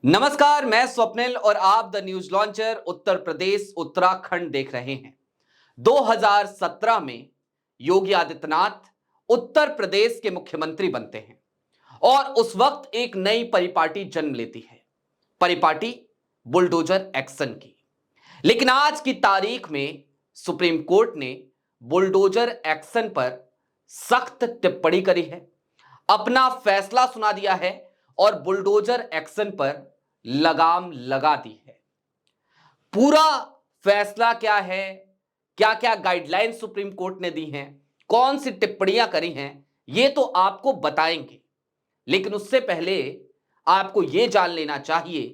नमस्कार, मैं स्वप्निल और आप the news launcher Uttar Pradesh Uttarakhand देख रहे हैं। 2017 में योगी आदित्यनाथ उत्तर प्रदेश के मुख्यमंत्री बनते हैं और उस वक्त एक नई परिपाटी जन्म लेती है, परिपाटी बुलडोजर एक्शन की। लेकिन आज की तारीख में सुप्रीम कोर्ट ने बुलडोजर एक्शन पर सख्त टिप्पणी करी है, अपना फैसला सुना दिया है और बुलडोजर एक्शन पर लगाम लगा दी है। पूरा फैसला क्या है, क्या क्या गाइडलाइन सुप्रीम कोर्ट ने दी हैं, कौन सी टिप्पणियां करी हैं, यह तो आपको बताएंगे। लेकिन उससे पहले आपको यह जान लेना चाहिए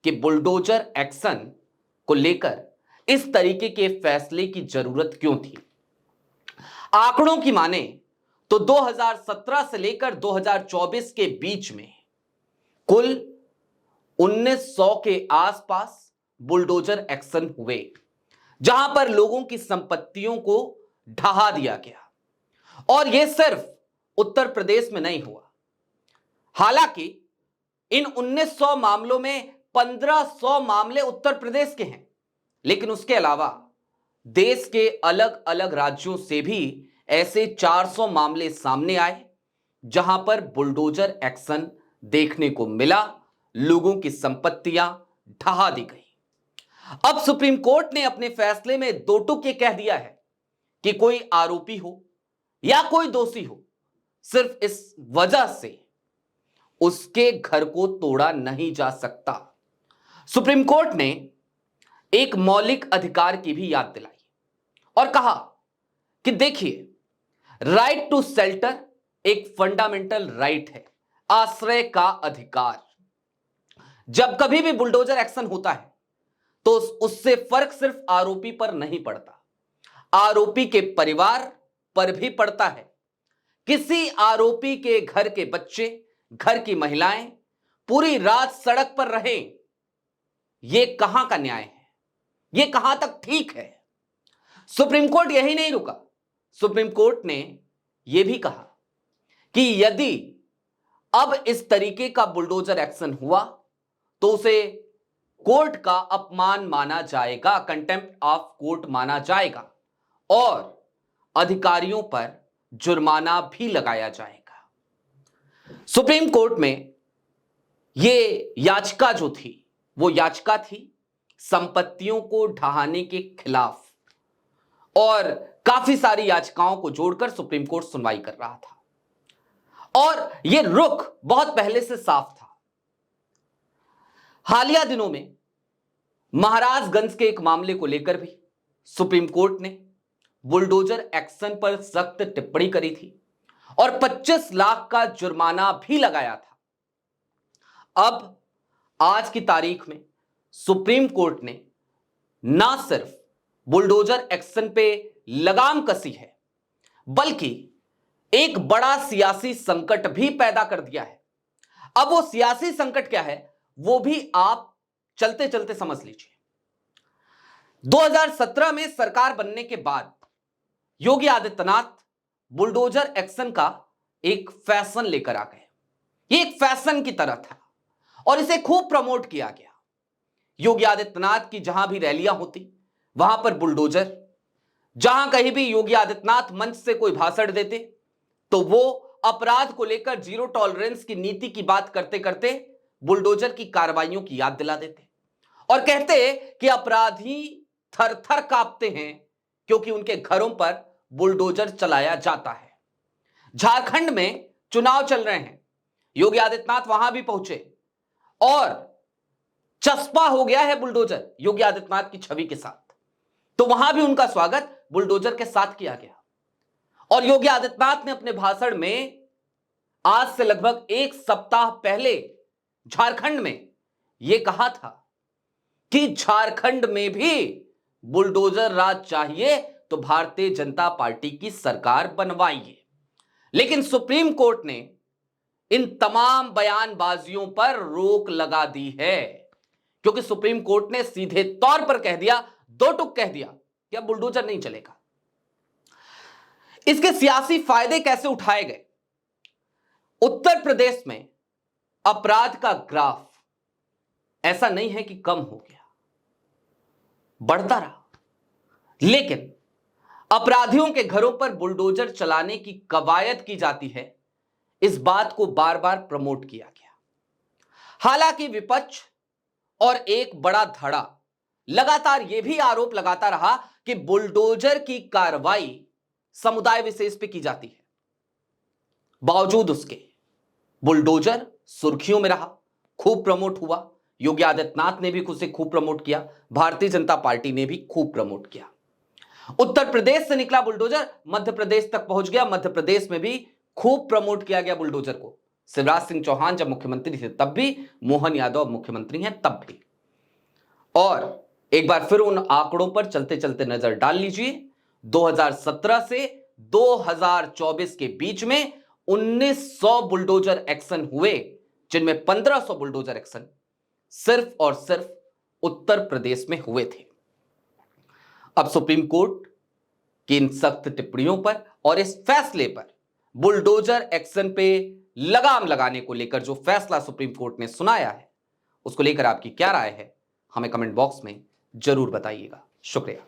कि बुलडोजर एक्शन को लेकर इस तरीके के फैसले की जरूरत क्यों थी। आंकड़ों की माने तो 2017 से लेकर 2024 के बीच में कुल 1900 के आसपास बुलडोजर एक्शन हुए, जहां पर लोगों की संपत्तियों को ढहा दिया गया। और यह सिर्फ उत्तर प्रदेश में नहीं हुआ। हालांकि इन 1900 मामलों में 1500 मामले उत्तर प्रदेश के हैं, लेकिन उसके अलावा देश के अलग अलग राज्यों से भी ऐसे 400 मामले सामने आए, जहां पर बुलडोजर एक्शन देखने को मिला, लोगों की संपत्तियां ढहा दी गई। अब सुप्रीम कोर्ट ने अपने फैसले में दो टूक ये कह दिया है कि कोई आरोपी हो या कोई दोषी हो, सिर्फ इस वजह से उसके घर को तोड़ा नहीं जा सकता। सुप्रीम कोर्ट ने एक मौलिक अधिकार की भी याद दिलाई और कहा कि देखिए, राइट टू शेल्टर एक फंडामेंटल राइट है, आश्रय का अधिकार। जब कभी भी बुलडोजर एक्शन होता है तो उससे फर्क सिर्फ आरोपी पर नहीं पड़ता, आरोपी के परिवार पर भी पड़ता है। किसी आरोपी के घर के बच्चे, घर की महिलाएं पूरी रात सड़क पर रहें, यह कहां का न्याय है, यह कहां तक ठीक है। सुप्रीम कोर्ट यही नहीं रुका। सुप्रीम कोर्ट ने यह भी कहा कि यदि अब इस तरीके का बुलडोजर एक्शन हुआ तो उसे कोर्ट का अपमान माना जाएगा, कंटेम्प्ट ऑफ कोर्ट माना जाएगा और अधिकारियों पर जुर्माना भी लगाया जाएगा। सुप्रीम कोर्ट में यह याचिका जो थी, वो याचिका थी संपत्तियों को ढहाने के खिलाफ, और काफी सारी याचिकाओं को जोड़कर सुप्रीम कोर्ट सुनवाई कर रहा था और यह रुख बहुत पहले से साफ था। हालिया दिनों में महाराजगंज के एक मामले को लेकर भी सुप्रीम कोर्ट ने बुलडोजर एक्शन पर सख्त टिप्पणी करी थी और 25 लाख का जुर्माना भी लगाया था। अब आज की तारीख में सुप्रीम कोर्ट ने ना सिर्फ बुलडोजर एक्शन पे लगाम कसी है, बल्कि एक बड़ा सियासी संकट भी पैदा कर दिया है। अब वो सियासी संकट क्या है, वो भी आप चलते चलते समझ लीजिए। 2017 में सरकार बनने के बाद योगी आदित्यनाथ बुलडोजर एक्शन का एक फैशन लेकर आ गए। ये एक फैशन की तरह था और इसे खूब प्रमोट किया गया। योगी आदित्यनाथ की जहां भी रैलियां होती, वहां पर बुलडोजर, जहां कहीं भी योगी आदित्यनाथ मंच से कोई भाषण देते तो वो अपराध को लेकर जीरो टॉलरेंस की नीति की बात करते करते बुलडोजर की कार्रवाइयों की याद दिला देते और कहते कि अपराधी थर थर कांपते हैं क्योंकि उनके घरों पर बुलडोजर चलाया जाता है। झारखंड में चुनाव चल रहे हैं, योगी आदित्यनाथ वहां भी पहुंचे और चस्पा हो गया है बुलडोजर योगी आदित्यनाथ की छवि के साथ, तो वहां भी उनका स्वागत बुलडोजर के साथ किया गया। और योगी आदित्यनाथ ने अपने भाषण में आज से लगभग एक सप्ताह पहले झारखंड में यह कहा था कि झारखंड में भी बुलडोजर राज चाहिए तो भारतीय जनता पार्टी की सरकार बनवाइए। लेकिन सुप्रीम कोर्ट ने इन तमाम बयानबाजियों पर रोक लगा दी है, क्योंकि सुप्रीम कोर्ट ने सीधे तौर पर कह दिया, दो टुक कह दिया कि अब बुलडोजर नहीं चलेगा। इसके सियासी फायदे कैसे उठाए गए? उत्तर प्रदेश में अपराध का ग्राफ ऐसा नहीं है कि कम हो गया, बढ़ता रहा। लेकिन अपराधियों के घरों पर बुलडोजर चलाने की कवायद की जाती है, इस बात को बार बार प्रमोट किया गया। हालांकि विपक्ष और एक बड़ा धड़ा लगातार यह भी आरोप लगाता रहा कि बुलडोजर की कार्रवाई समुदाय विशेष पे की जाती है। बावजूद उसके बुलडोजर सुर्खियों में रहा, खूब प्रमोट हुआ। योगी आदित्यनाथ ने भी उसे खूब प्रमोट किया, भारतीय जनता पार्टी ने भी खूब प्रमोट किया। उत्तर प्रदेश से निकला बुलडोजर मध्य प्रदेश तक पहुंच गया, मध्य प्रदेश में भी खूब प्रमोट किया गया बुलडोजर को। शिवराज सिंह चौहान जब मुख्यमंत्री थे तब भी, मोहन यादव मुख्यमंत्री हैं तब भी। और एक बार फिर उन आंकड़ों पर चलते चलते नजर डाल लीजिए। 2017 से 2024 के बीच में 1900 बुलडोजर एक्शन हुए, जिनमें 1500 बुलडोजर एक्शन सिर्फ और सिर्फ उत्तर प्रदेश में हुए थे। अब सुप्रीम कोर्ट की इन सख्त टिप्पणियों पर और इस फैसले पर, बुलडोजर एक्शन पे लगाम लगाने को लेकर जो फैसला सुप्रीम कोर्ट ने सुनाया है, उसको लेकर आपकी क्या राय है, हमें कमेंट बॉक्स में जरूर बताइएगा। शुक्रिया।